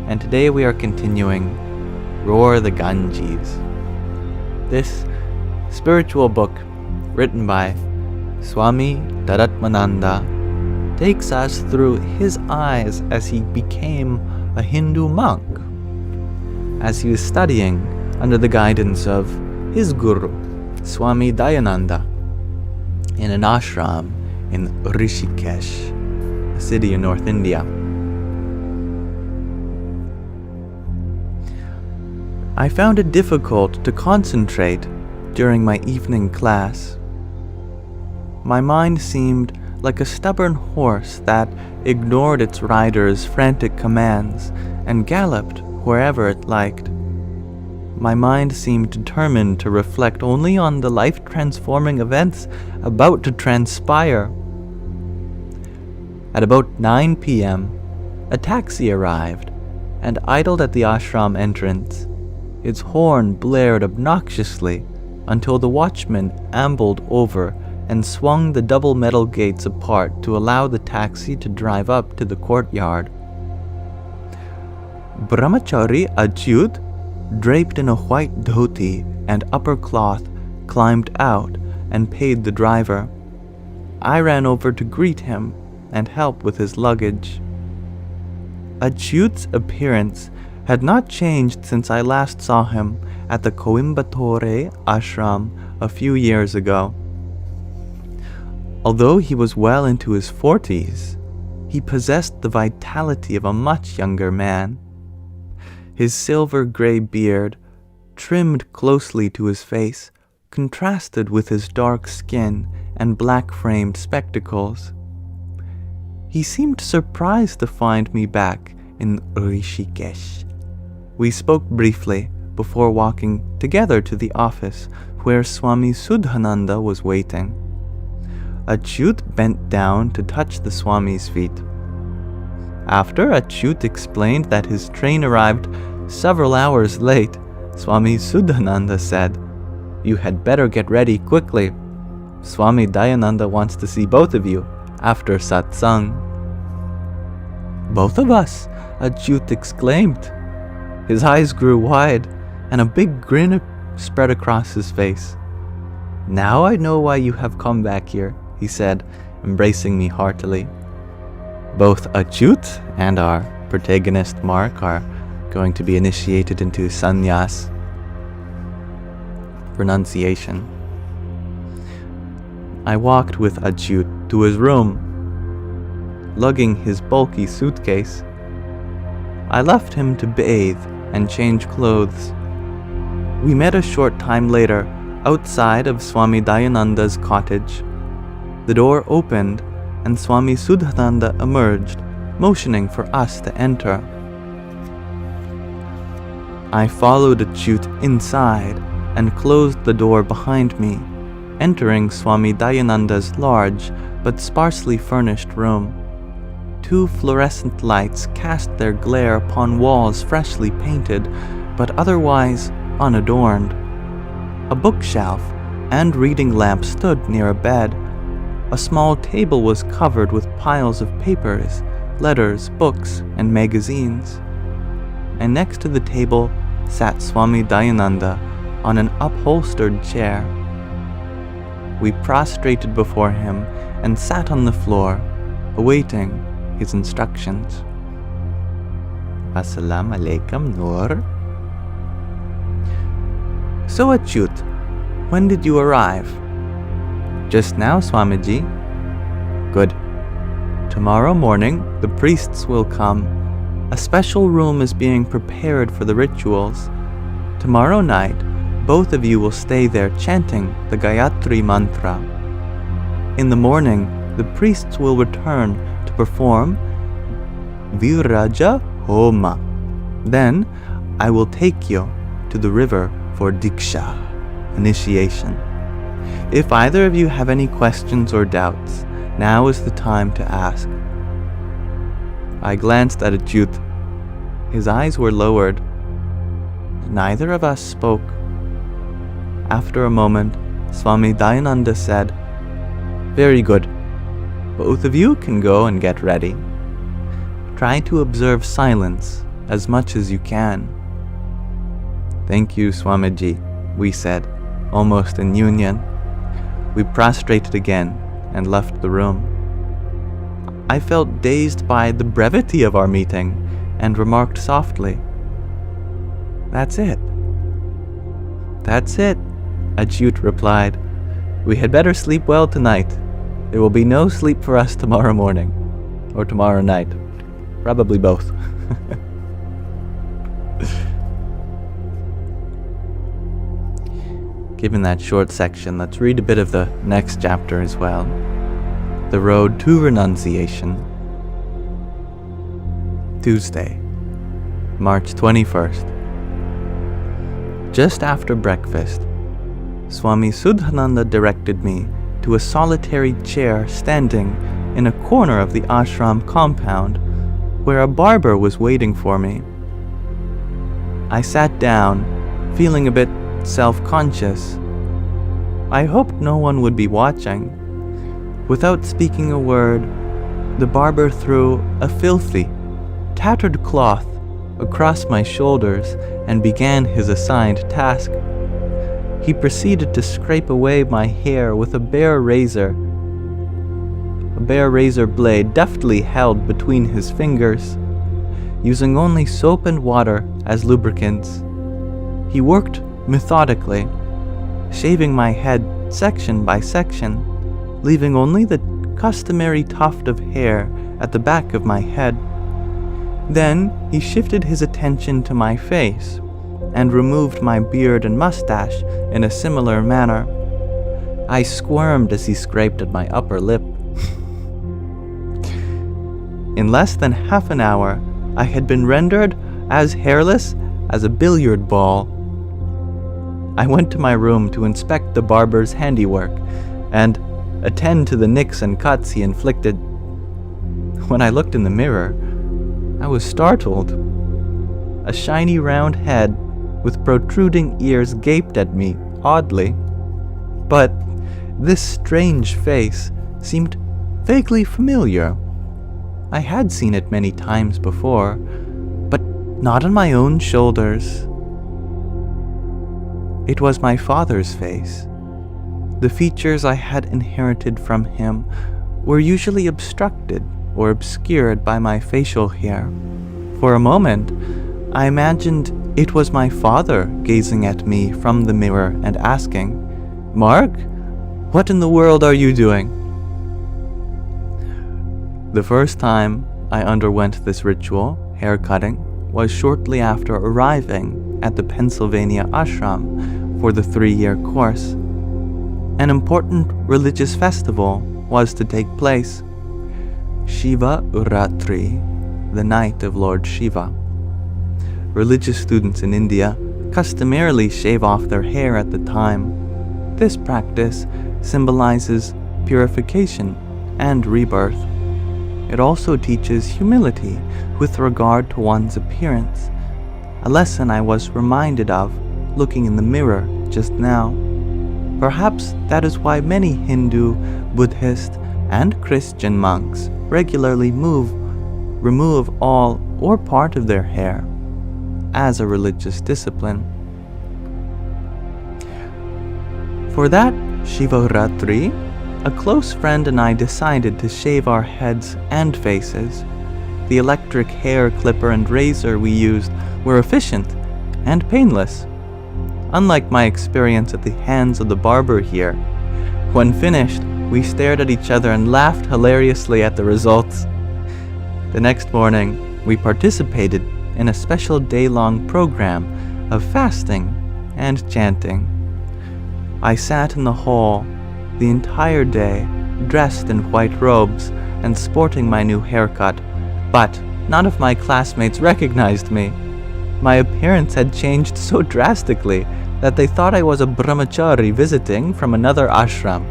and today we are continuing Roar the Ganges. This spiritual book, written by Swami Tadatmananda, takes us through his eyes as he became a Hindu monk, as he was studying under the guidance of his guru, Swami Dayananda, in an ashram in Rishikesh, a city in North India. I found it difficult to concentrate during my evening class. My mind seemed like a stubborn horse that ignored its rider's frantic commands and galloped wherever it liked. My mind seemed determined to reflect only on the life-transforming events about to transpire. At about 9 p.m., a taxi arrived and idled at the ashram entrance. Its horn blared obnoxiously until the watchman ambled over and swung the double metal gates apart to allow the taxi to drive up to the courtyard. Brahmachari Achyut, draped in a white dhoti and upper cloth, climbed out and paid the driver. I ran over to greet him and help with his luggage. Achyut's appearance had not changed since I last saw him at the Coimbatore ashram a few years ago. Although he was well into his 40s, he possessed the vitality of a much younger man. His silver-gray beard, trimmed closely to his face, contrasted with his dark skin and black-framed spectacles. He seemed surprised to find me back in Rishikesh. We spoke briefly before walking together to the office where Swami Sudhananda was waiting. Achyut bent down to touch the Swami's feet. After Achyut explained that his train arrived several hours late, Swami Sudhananda said, "You had better get ready quickly. Swami Dayananda wants to see both of you after satsang." "Both of us?" Achyut exclaimed. His eyes grew wide, and a big grin spread across his face. "Now I know why you have come back here," he said, embracing me heartily. Both Achyut and our protagonist Mark are going to be initiated into Sannyasa Renunciation. I walked with Achyut to his room, lugging his bulky suitcase. I left him to bathe and change clothes. We met a short time later outside of Swami Dayananda's cottage. The door opened and Swami Sudhananda emerged, motioning for us to enter. I followed Achyut inside and closed the door behind me, entering Swami Dayananda's large but sparsely furnished room. 2 fluorescent lights cast their glare upon walls freshly painted, but otherwise unadorned. A bookshelf and reading lamp stood near a bed. A small table was covered with piles of papers, letters, books, and magazines. And next to the table sat Swami Dayananda on an upholstered chair. We prostrated before him and sat on the floor, awaiting his instructions. Assalamu alaikum, Noor. So Achyut, when did you arrive? Just now, Swamiji. Good. Tomorrow morning, the priests will come. A special room is being prepared for the rituals. Tomorrow night, both of you will stay there chanting the Gayatri mantra. In the morning, the priests will return to perform Viraja Homa. Then, I will take you to the river for Diksha, initiation. If either of you have any questions or doubts, now is the time to ask. I glanced at Achyut. His eyes were lowered. Neither of us spoke. After a moment, Swami Dayananda said, "Very good. Both of you can go and get ready. Try to observe silence as much as you can." "Thank you, Swamiji," we said, almost in union. We prostrated again and left the room. I felt dazed by the brevity of our meeting and remarked softly, "That's it." "That's it," Achyut replied. "We had better sleep well tonight. There will be no sleep for us tomorrow morning, or tomorrow night. Probably both." Given that short section, let's read a bit of the next chapter as well. The Road to Renunciation. Tuesday, March 21st. Just after breakfast, Swami Sudhananda directed me to a solitary chair standing in a corner of the ashram compound where a barber was waiting for me. I sat down, feeling a bit self-conscious. I hoped no one would be watching. Without speaking a word, the barber threw a filthy, tattered cloth across my shoulders and began his assigned task. He proceeded to scrape away my hair with a bare razor blade deftly held between his fingers, using only soap and water as lubricants. He worked methodically, shaving my head section by section, leaving only the customary tuft of hair at the back of my head. Then he shifted his attention to my face and removed my beard and mustache in a similar manner. I squirmed as he scraped at my upper lip. In less than half an hour, I had been rendered as hairless as a billiard ball. I went to my room to inspect the barber's handiwork and attend to the nicks and cuts he inflicted. When I looked in the mirror, I was startled. A shiny round head with protruding ears gaped at me oddly, but this strange face seemed vaguely familiar. I had seen it many times before, but not on my own shoulders. It was my father's face. The features I had inherited from him were usually obstructed or obscured by my facial hair. For a moment, I imagined it was my father gazing at me from the mirror and asking, "Mark, what in the world are you doing?" The first time I underwent this ritual, haircutting, was shortly after arriving at the Pennsylvania ashram for the 3-year course. An important religious festival was to take place, Shiva Uratri, the night of Lord Shiva. Religious students in India customarily shave off their hair at the time. This practice symbolizes purification and rebirth. It also teaches humility with regard to one's appearance, a lesson I was reminded of looking in the mirror just now. Perhaps that is why many Hindu, Buddhist, and Christian monks regularly remove all or part of their hair as a religious discipline. For that Shivaratri, a close friend and I decided to shave our heads and faces. The electric hair clipper and razor we used were efficient and painless, unlike my experience at the hands of the barber here. When finished, we stared at each other and laughed hilariously at the results. The next morning, we participated in a special day-long program of fasting and chanting. I sat in the hall the entire day, dressed in white robes and sporting my new haircut, but none of my classmates recognized me. My appearance had changed so drastically that they thought I was a brahmachari visiting from another ashram.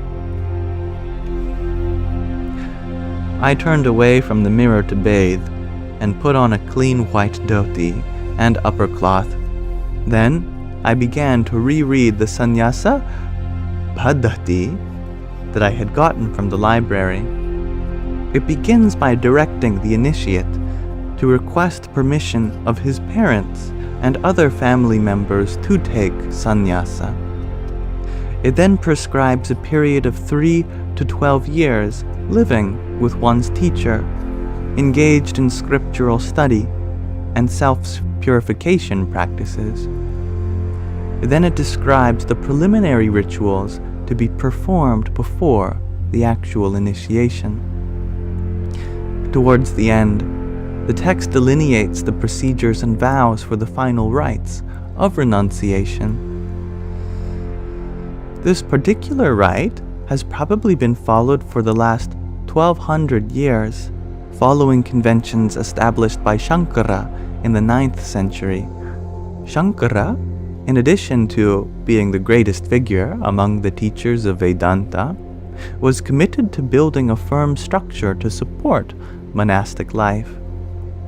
I turned away from the mirror to bathe and put on a clean white dhoti and upper cloth. Then I began to reread the Sannyasa Tradition that I had gotten from the library. It begins by directing the initiate to request permission of his parents and other family members to take sannyasa. It then prescribes a period of 3 to 12 years living with one's teacher, engaged in scriptural study and self-purification practices. Then it describes the preliminary rituals to be performed before the actual initiation. Towards the end, the text delineates the procedures and vows for the final rites of renunciation. This particular rite has probably been followed for the last 1200 years, following conventions established by Shankara in the 9th century. Shankara, in addition to being the greatest figure among the teachers of Vedanta, was committed to building a firm structure to support monastic life.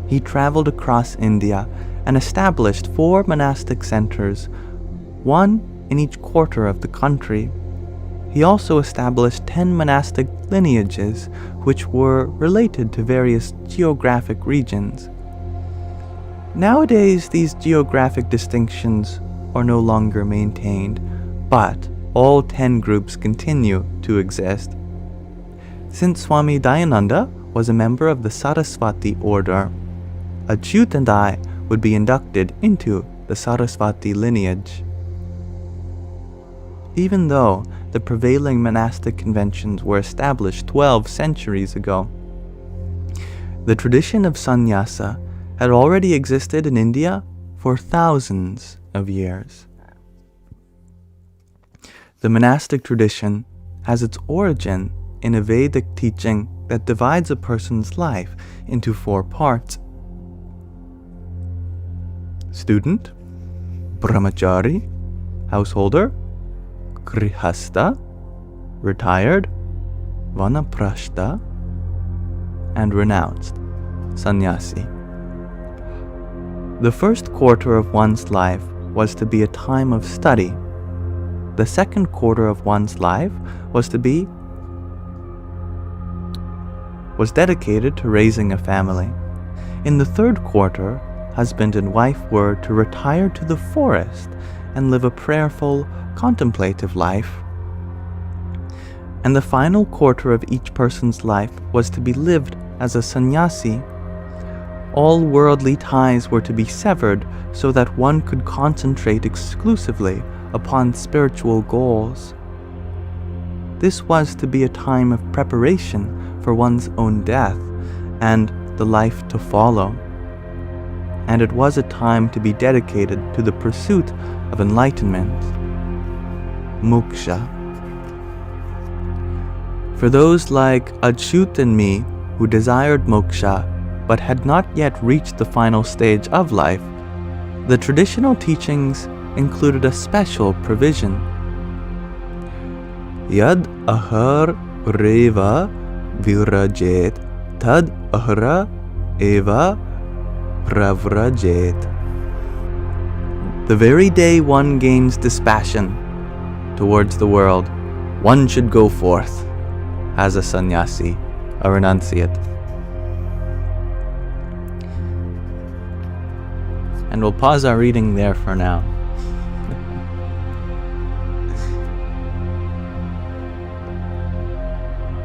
He traveled across India and established 4 monastic centers, one in each quarter of the country. He also established 10 monastic lineages, which were related to various geographic regions. Nowadays, these geographic distinctions are no longer maintained, but all 10 groups continue to exist. Since Swami Dayananda was a member of the Saraswati order, Achyut and I would be inducted into the Saraswati lineage. Even though the prevailing monastic conventions were established 12 centuries ago, the tradition of sannyasa had already existed in India for thousands of years. The monastic tradition has its origin in a Vedic teaching that divides a person's life into 4 parts: student, brahmachari, householder, grihastha, retired, vanaprashta, and renounced, sannyasi. The first quarter of one's life was to be a time of study. The second quarter of one's life was dedicated to raising a family. In the third quarter, husband and wife were to retire to the forest and live a prayerful, contemplative life. And the final quarter of each person's life was to be lived as a sannyasi. All worldly ties were to be severed so that one could concentrate exclusively upon spiritual goals. This was to be a time of preparation for one's own death and the life to follow. And it was a time to be dedicated to the pursuit of enlightenment, moksha. For those like Achyut and me who desired moksha but had not yet reached the final stage of life, the traditional teachings included a special provision. Yad ahar reva virajet tad ahara eva pravrajet. The very day one gains dispassion towards the world, one should go forth as a sannyasi, a renunciate. And we'll pause our reading there for now.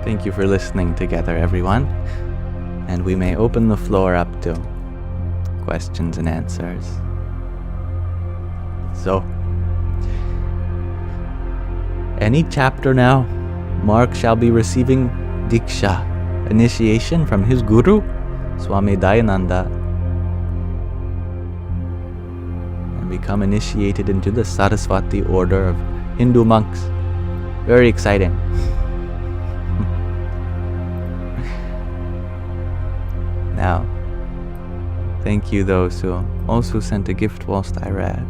Thank you for listening together, everyone. And we may open the floor up to questions and answers. So, any chapter now, Mark shall be receiving Diksha, initiation from his guru, Swami Dayananda, and become initiated into the Saraswati order of Hindu monks. Very exciting. Now, thank you those who also sent a gift whilst I read.